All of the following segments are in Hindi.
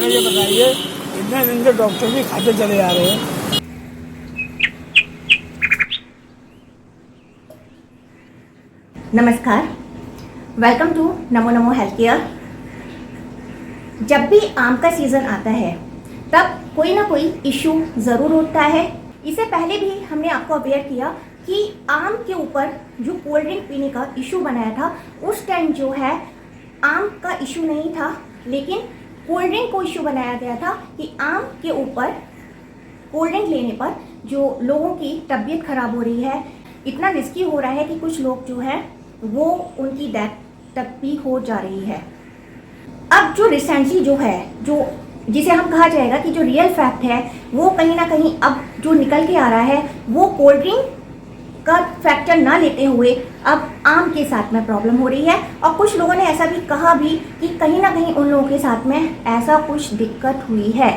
ये बताइए, इतने दिन से डॉक्टर भी खाते चले जा रहे हैं। नमस्कार, welcome to Namo Namo health care. जब भी आम का सीज़न आता है तब कोई ना कोई इशू ज़रूर होता है। इससे पहले भी हमने आपको अवेयर किया कि आम के ऊपर जो कोल्ड ड्रिंक पीने का इशू बनाया था, उस टाइम जो है आम का इशू नहीं था, लेकिन कोल्ड ड्रिंक को इशू बनाया गया था कि आम के ऊपर कोल्ड ड्रिंक लेने पर जो लोगों की तबीयत खराब हो रही है, इतना रिस्की हो रहा है कि कुछ लोग जो है वो उनकी डेथ तक भी हो जा रही है। अब जो रिसेंटली जो है, जो जिसे हम कहा जाएगा कि जो रियल फैक्ट है, वो कहीं ना कहीं अब जो निकल के आ रहा है, वो कोल्ड ड्रिंक का फैक्टर ना लेते हुए अब आम के साथ में प्रॉब्लम हो रही है। और कुछ लोगों ने ऐसा भी कहा भी कि कहीं ना कहीं उन लोगों के साथ में ऐसा कुछ दिक्कत हुई है,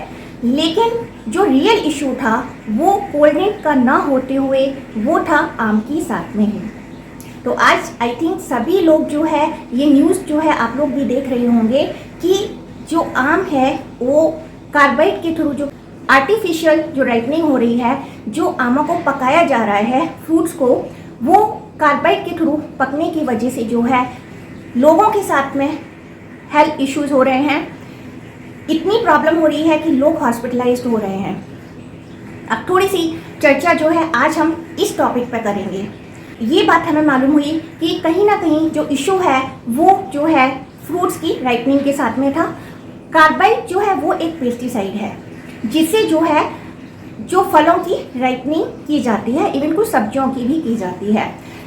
लेकिन जो रियल इशू था वो कोल्ड ड्रिंक का ना होते हुए वो था आम की साथ में ही। तो आज आई थिंक सभी लोग जो है ये न्यूज़ जो है आप लोग भी देख रहे होंगे कि जो आम है वो कार्बाइड के थ्रू जो आर्टिफिशियल जो राइपनिंग हो रही है, जो आमों को पकाया जा रहा है, फ्रूट्स को, वो कार्बाइड के थ्रू पकने की वजह से जो है लोगों के साथ में हेल्थ इश्यूज हो रहे हैं। इतनी प्रॉब्लम हो रही है कि लोग हॉस्पिटलाइज्ड हो रहे हैं। अब थोड़ी सी चर्चा जो है आज हम इस टॉपिक पर करेंगे। ये बात हमें मालूम हुई कि कहीं ना कहीं जो इशू है वो जो है फ्रूट्स की राइपनिंग के साथ में था। कार्बाइड जो है वो एक पेस्टिसाइड है जिससे जो है जो फलों की राइपनिंग की जाती है, इवन कुछ सब्जियों की भी की जाती है।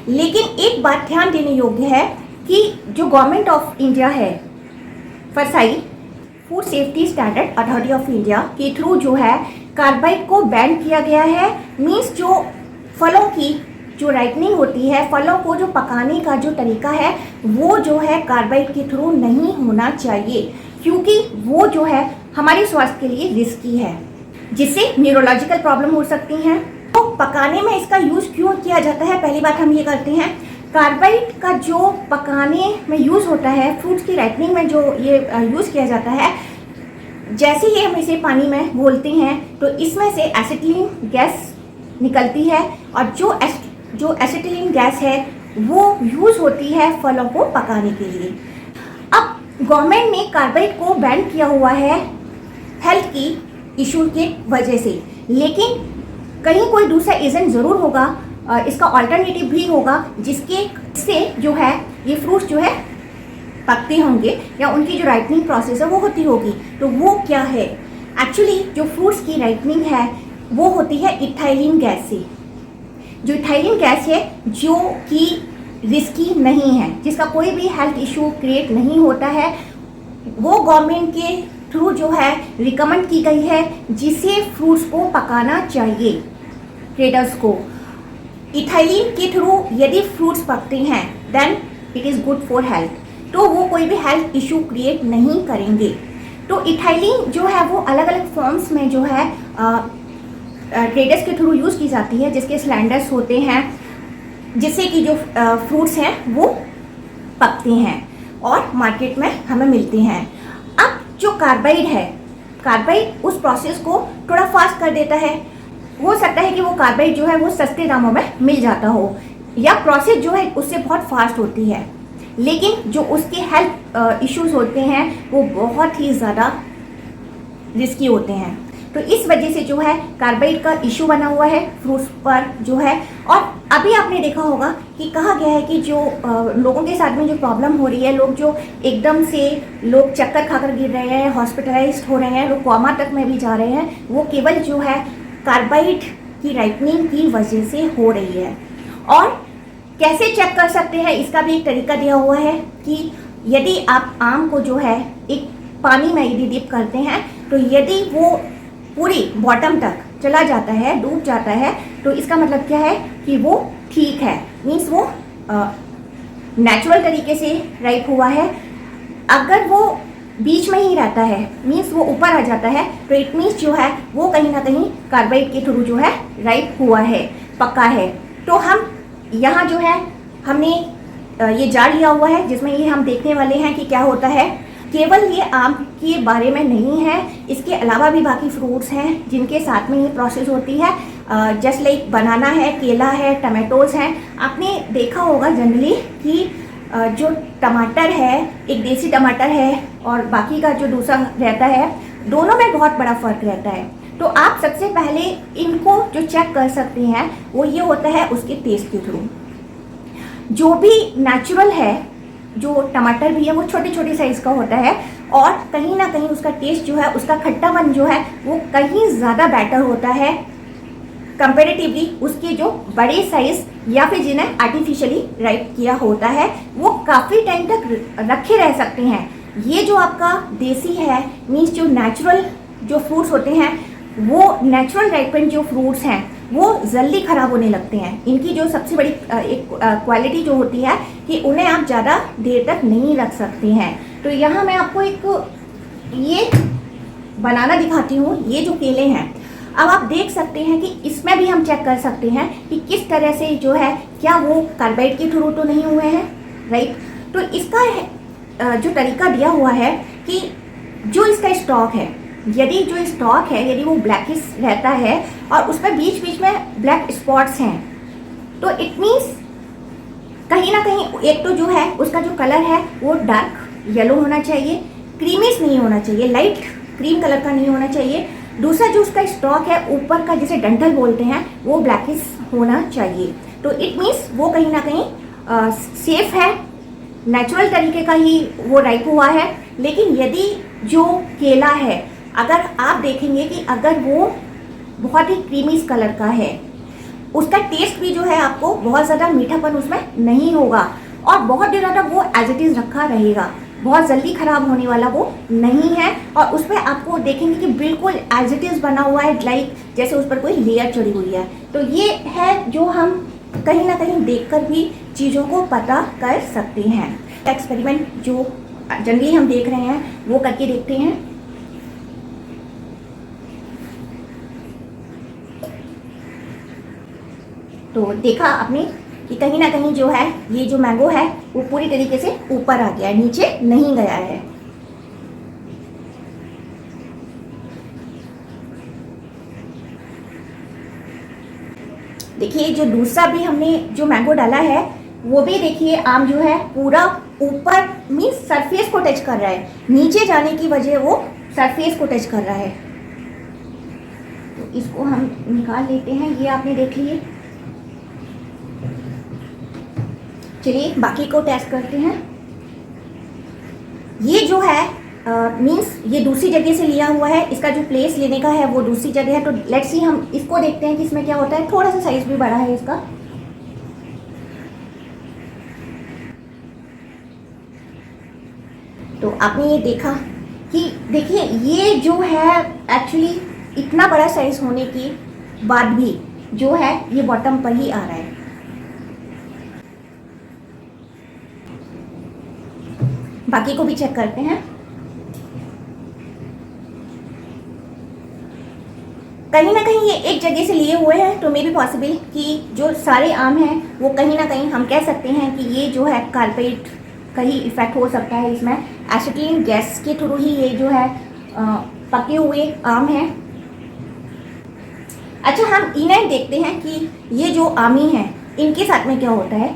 लेकिन एक बात ध्यान देने योग्य है कि जो गवर्नमेंट ऑफ इंडिया है, फसाई food safety standard authority of India के थ्रू जो है कार्बाइड को बैन किया गया है। मीन्स जो फलों की जो राइपनिंग होती है, फलों को जो पकाने का जो तरीका है, वो जो है कार्बाइड के थ्रू नहीं होना चाहिए, क्योंकि वो जो है हमारे स्वास्थ्य के लिए रिस्की है, जिससे न्यूरोलॉजिकल प्रॉब्लम हो सकती हैं। तो पकाने में इसका यूज़ क्यों किया जाता है, पहली बात हम ये करते हैं। कार्बाइड का जो पकाने में यूज़ होता है, फ्रूट्स की राइपनिंग में जो ये यूज़ किया जाता है, जैसे ही हम इसे पानी में घोलते हैं तो इसमें से एसिटिलीन गैस निकलती है, और जो एसिटिलीन गैस है वो यूज़ होती है फलों को पकाने के लिए। अब गवर्नमेंट ने कार्बाइड को बैन किया हुआ है हेल्थ की इशू के वजह से, लेकिन कहीं कोई दूसरा रीज़न ज़रूर होगा, इसका अल्टरनेटिव भी होगा, जिसके से जो है ये फ्रूट्स जो है पकते होंगे या उनकी जो राइपनिंग प्रोसेस है वो होती होगी। तो वो क्या है? एक्चुअली जो फ्रूट्स की राइपनिंग है वो होती है इथाइलिन गैस से। जो इथाइलिन गैस है जो कि रिस्की नहीं है, जिसका कोई भी हेल्थ इशू क्रिएट नहीं होता है, वो गवर्नमेंट के थ्रू जो है रिकमेंड की गई है, जिसे फ्रूट्स को पकाना चाहिए। ट्रेडर्स को इथाइलिन के थ्रू यदि फ्रूट्स पकते हैं then it is good for health, तो वो कोई भी हेल्थ इशू क्रिएट नहीं करेंगे। तो इथाइलिन जो है वो अलग अलग फॉर्म्स में जो है ट्रेडर्स के थ्रू यूज़ की जाती है, जिसके सिलेंडर्स होते हैं, जिससे कि जो फ्रूट्स हैं वो पकते हैं और मार्केट में हमें मिलते हैं। अब जो कार्बाइड है, कार्बाइड उस प्रोसेस को थोड़ा फास्ट कर देता है। हो सकता है कि वो कार्बाइड जो है वो सस्ते दामों में मिल जाता हो, या प्रोसेस जो है उससे बहुत फास्ट होती है, लेकिन जो उसके हेल्थ इश्यूज होते हैं वो बहुत ही ज़्यादा रिस्की होते हैं। तो इस वजह से जो है कार्बाइड का इशू बना हुआ है फ्रूट्स पर जो है। और अभी आपने देखा होगा कि कहा गया है कि जो लोगों के साथ में जो प्रॉब्लम हो रही है, लोग जो एकदम से लोग चक्कर खाकर गिर रहे हैं, हॉस्पिटलाइज्ड हो रहे हैं, लोग कोमा तक में भी जा रहे हैं, वो केवल जो है कार्बाइड की राइपनिंग की वजह से हो रही है। और कैसे चेक कर सकते हैं, इसका भी एक तरीका दिया हुआ है कि यदि आप आम को जो है एक पानी में यदि डिप करते हैं, तो यदि वो पूरी बॉटम तक चला जाता है, डूब जाता है, तो इसका मतलब क्या है कि वो ठीक है, मीन्स वो नेचुरल तरीके से राइप हुआ है। अगर वो बीच में ही रहता है, मीन्स वो ऊपर आ जाता है, तो इट मीन्स जो है वो कहीं ना कहीं कार्बाइड के थ्रू जो है राइप हुआ है, पका है। तो हम यहाँ जो है हमने ये जार लिया हुआ है, जिसमें ये हम देखने वाले हैं कि क्या होता है केवल ये आम के बारे में नहीं है, इसके अलावा भी बाकी फ्रूट्स हैं जिनके साथ में ये प्रोसेस होती है। जस्ट लाइक बनाना है, केला है, टमाटोज हैं। आपने देखा होगा जनरली कि जो टमाटर है, एक देसी टमाटर है और बाकी का जो दूसरा रहता है, दोनों में बहुत बड़ा फ़र्क रहता है। तो आप सबसे पहले इनको जो चेक कर सकते हैं वो ये होता है उसके टेस्ट के थ्रू। जो भी नेचुरल है, जो टमाटर भी है वो छोटे छोटे साइज़ का होता है और कहीं ना कहीं उसका टेस्ट जो है, उसका खट्टापन जो है वो कहीं ज़्यादा बेटर होता है कंपेरेटिवली उसके जो बड़े साइज़ या फिर जिन्हें आर्टिफिशियली राइप किया होता है, वो काफ़ी टाइम तक रखे रह सकते हैं। ये जो आपका देसी है, मीन्स जो नेचुरल जो फ्रूट्स होते हैं, वो नेचुरल राइपेंड जो फ्रूट्स हैं वो जल्दी ख़राब होने लगते हैं। इनकी जो सबसे बड़ी एक क्वालिटी जो होती है कि उन्हें आप ज़्यादा देर तक नहीं रख सकते हैं। तो यहाँ मैं आपको एक ये बनाना दिखाती हूँ। ये जो केले हैं, अब आप देख सकते हैं कि इसमें भी हम चेक कर सकते हैं कि किस तरह से जो है, क्या वो कार्बाइड के थ्रू तो नहीं हुए हैं, राइट। तो इसका जो तरीका दिया हुआ है कि जो इसका स्टॉक है, यदि जो स्टॉक है यदि वो ब्लैकिश रहता है और उस पर बीच बीच में ब्लैक स्पॉट्स हैं, तो इट मीन्स कहीं ना कहीं एक तो जो है उसका जो कलर है वो डार्क येलो होना चाहिए, क्रीमिश नहीं होना चाहिए, लाइट क्रीम कलर का नहीं होना चाहिए। दूसरा जो उसका स्टॉक है ऊपर का, जिसे डंठल बोलते हैं, वो ब्लैकिश होना चाहिए। तो इट मीन्स वो कहीं ना कहीं सेफ है, नेचुरल तरीके का ही वो राइप हुआ है। लेकिन यदि जो केला है, अगर आप देखेंगे कि अगर वो बहुत ही क्रीमिश कलर का है, उसका टेस्ट भी जो है आपको बहुत ज़्यादा मीठापन उसमें नहीं होगा और बहुत देर तक वो एज इट इज़ रखा रहेगा, बहुत जल्दी ख़राब होने वाला वो नहीं है। और उस पर आपको देखेंगे कि बिल्कुल एज इट इज़ बना हुआ है, लाइक जैसे उस पर कोई लेयर चढ़ी हुई है। तो ये है जो हम कहीं ना कहीं देखकर भी चीज़ों को पता कर सकते हैं। एक्सपेरिमेंट जो जनरली हम देख रहे हैं वो करके देखते हैं। तो देखा आपने कि कहीं ना कहीं जो है ये जो मैंगो है वो पूरी तरीके से ऊपर आ गया है, नीचे नहीं गया है। देखिए जो दूसरा भी हमने जो मैंगो डाला है वो भी देखिए आम जो है पूरा ऊपर मीन्स सरफेस को टच कर रहा है, नीचे जाने की वजह वो सरफेस को टच कर रहा है। तो इसको हम निकाल लेते हैं। ये आपने देख लिए। चलिए बाकी को टेस्ट करते हैं। ये जो है मीन्स ये दूसरी जगह से लिया हुआ है, इसका जो प्लेस लेने का है वो दूसरी जगह है। तो लेट्स सी हम इसको देखते हैं कि इसमें क्या होता है। थोड़ा सा साइज भी बड़ा है इसका। तो आपने ये देखा कि देखिए ये जो है एक्चुअली इतना बड़ा साइज होने के बाद भी जो है ये बॉटम पर ही आ रहा है। बाकी को भी चेक करते हैं। कहीं ना कहीं ये एक जगह से लिए हुए हैं, तो मे बी पॉसिबल कि जो सारे आम हैं वो कहीं ना कहीं हम कह सकते हैं कि ये जो है कार्पेट का ही इफेक्ट हो सकता है। इसमें एसिटिलीन गैस के थ्रू ही ये जो है पके हुए आम हैं। अच्छा हम इन्हें देखते हैं कि ये जो आमी हैं इनके साथ में क्या होता है।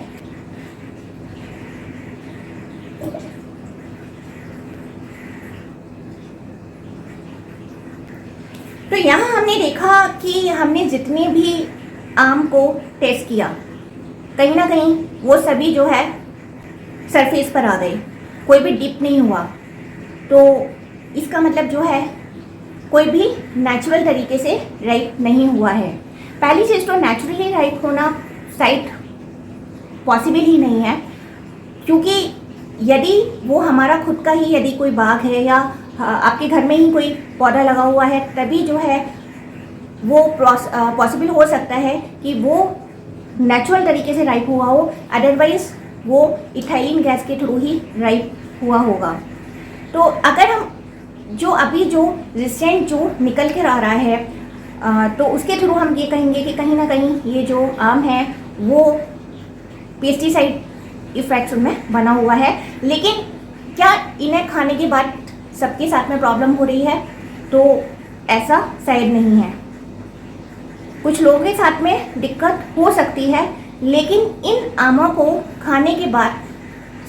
तो यहाँ हमने देखा कि हमने जितने भी आम को टेस्ट किया कहीं ना कहीं वो सभी जो है सरफेस पर आ गए, कोई भी डिप नहीं हुआ। तो इसका मतलब जो है कोई भी नेचुरल तरीके से राइप नहीं हुआ है। पहली चीज़ तो नेचुरली राइप होना शायद पॉसिबल ही नहीं है, क्योंकि यदि वो हमारा खुद का ही यदि कोई बाग है या आपके घर में ही कोई पौधा लगा हुआ है, तभी जो है वो पॉसिबल हो सकता है कि वो नेचुरल तरीके से राइप हुआ हो। अदरवाइज वो इथाइलिन गैस के थ्रू ही राइप हुआ होगा। तो अगर हम जो अभी जो रिसेंट जो निकल कर आ रहा है तो उसके थ्रू हम ये कहेंगे कि कहीं ना कहीं ये जो आम है वो पेस्टिसाइड इफेक्ट्स उनमें बना हुआ है। लेकिन क्या इन्हें खाने के बाद सबके साथ में प्रॉब्लम हो रही है? तो ऐसा शायद नहीं है। कुछ लोगों के साथ में दिक्कत हो सकती है, लेकिन इन आमों को खाने के बाद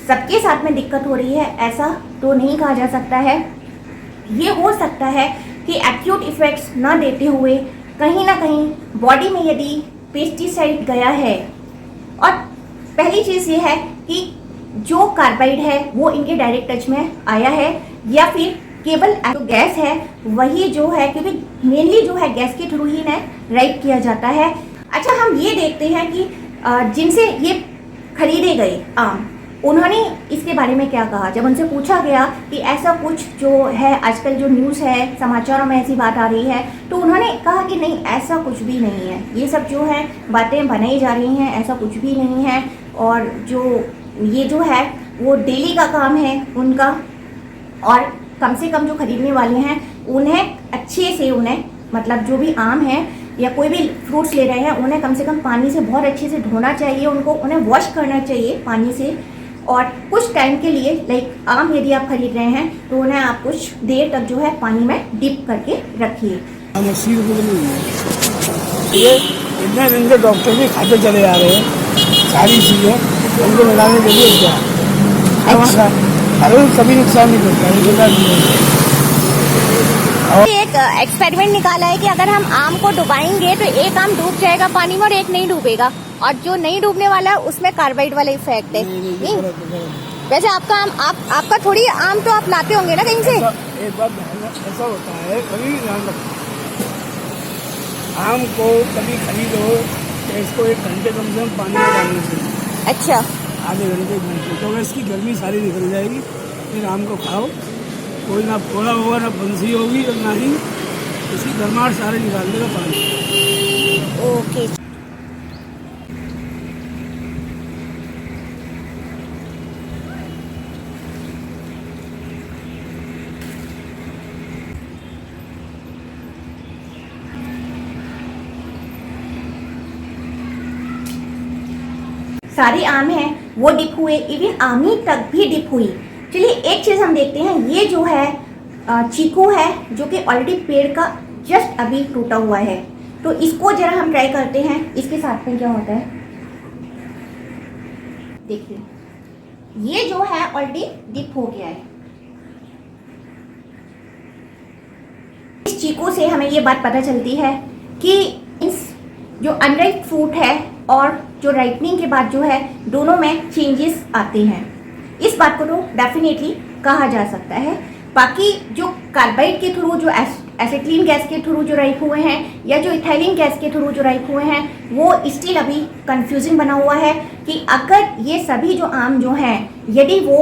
सबके साथ में दिक्कत हो रही है ऐसा तो नहीं कहा जा सकता है। ये हो सकता है कि एक्यूट इफेक्ट्स ना देते हुए कहीं ना कहीं बॉडी में यदि पेस्टिसाइड गया है, और पहली चीज़ ये है कि जो कार्बाइड है वो इनके डायरेक्ट टच में आया है, या फिर केवल जो गैस है वही जो है, क्योंकि मेनली जो है गैस के थ्रू ही ना राइप किया जाता है। अच्छा, हम ये देखते हैं कि जिनसे ये खरीदे गए आम, उन्होंने इसके बारे में क्या कहा। जब उनसे पूछा गया कि ऐसा कुछ जो है आजकल जो न्यूज़ है, समाचारों में ऐसी बात आ रही है, तो उन्होंने कहा कि नहीं, ऐसा कुछ भी नहीं है, ये सब जो है बातें बनाई जा रही हैं, ऐसा कुछ भी नहीं है। और जो ये जो है वो डेली का काम है उनका, और कम से कम जो खरीदने वाले हैं उन्हें अच्छे से, उन्हें मतलब जो भी आम है या कोई भी फ्रूट्स ले रहे हैं उन्हें कम से कम पानी से बहुत अच्छे से धोना चाहिए, उन्हें वॉश करना चाहिए पानी से। और कुछ टाइम के लिए, लाइक आम यदि आप खरीद रहे हैं तो उन्हें आप कुछ देर तक जो है पानी में डिप करके रखिए। ये इतने दिन से डॉक्टर भी खाते चले जा रहे हैं सारी चीज़ें, उनको मिलाने के लिए क्या कभी नुकसान नहीं करता है। एक एक्सपेरिमेंट निकाला है कि अगर हम आम को डुबाएंगे तो एक आम डूब जाएगा पानी में और एक नहीं डूबेगा, और जो नहीं डूबने वाला है उसमें कार्बाइड वाला इफेक्ट है। नहीं, वैसे आपका आम, आपका थोड़ी आम तो आप लाते होंगे ना कहीं से। एक बात ऐसा होता है, कभी ध्यान रखो, आम को कभी खरीदो तो इसको 1 घंटे कम से कम पानी में डालना चाहिए। अच्छा, आधे घंटे तो इसकी गर्मी सारी निकल जाएगी, फिर आम को खाओ। कोई ना फोड़ा होगा, ना बंसी होगी, और ना ही इसकी गर्माहट सारे निकाल देगा पानी। ओके। सारे आम हैं वो डिप हुए, इवन आमी तक भी डिप हुई। चलिए एक चीज़ हम देखते हैं, ये जो है चीकू है जो कि ऑलरेडी पेड़ का जस्ट अभी टूटा हुआ है, तो इसको जरा हम ट्राई करते हैं इसके साथ में क्या होता है। देखिए ये जो है ऑलरेडी डिप हो गया है। इस चीकू से हमें ये बात पता चलती है कि इस जो अनराइप फ्रूट है और जो राइपनिंग के बाद जो है दोनों में चेंजेस आते हैं। इस बात को तो डेफिनेटली कहा जा सकता है। बाकी जो कार्बाइड के थ्रू, जो एसिटिलीन गैस के थ्रू जो राइप हुए हैं, या जो इथाइलिन गैस के थ्रू जो राइप हुए हैं, वो स्टिल अभी कंफ्यूजिंग बना हुआ है कि अगर ये सभी जो आम जो हैं यदि वो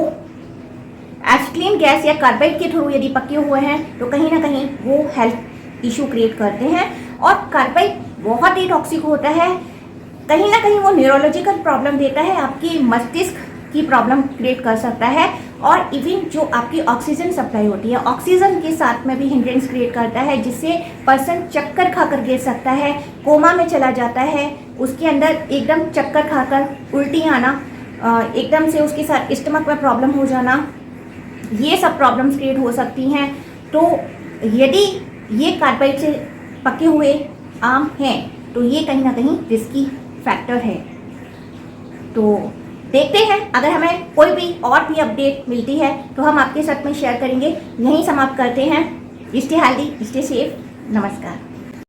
एसिटिलीन गैस या कार्बाइड के थ्रू यदि पके हुए हैं तो कहीं ना कहीं वो हेल्थ इशू क्रिएट करते हैं। और कार्बाइड बहुत ही टॉक्सिक होता है, कहीं ना कहीं वो न्यूरोलॉजिकल प्रॉब्लम देता है, आपकी मस्तिष्क की प्रॉब्लम क्रिएट कर सकता है। और इवन जो आपकी ऑक्सीजन सप्लाई होती है, ऑक्सीजन के साथ में भी हिंड्रेंस क्रिएट करता है, जिससे पर्सन चक्कर खाकर गिर सकता है, कोमा में चला जाता है, उसके अंदर एकदम चक्कर खाकर उल्टी आना, एकदम से उसके साथ स्टमक में प्रॉब्लम हो जाना, ये सब प्रॉब्लम्स क्रिएट हो सकती हैं। तो यदि ये कार्बाइड से पके हुए आम हैं तो ये कहीं ना कहीं रिस्की फैक्टर है। तो देखते हैं, अगर हमें कोई भी और भी अपडेट मिलती है तो हम आपके साथ में शेयर करेंगे। यहीं समाप्त करते हैं। स्टे हेल्दी, स्टे सेफ, नमस्कार।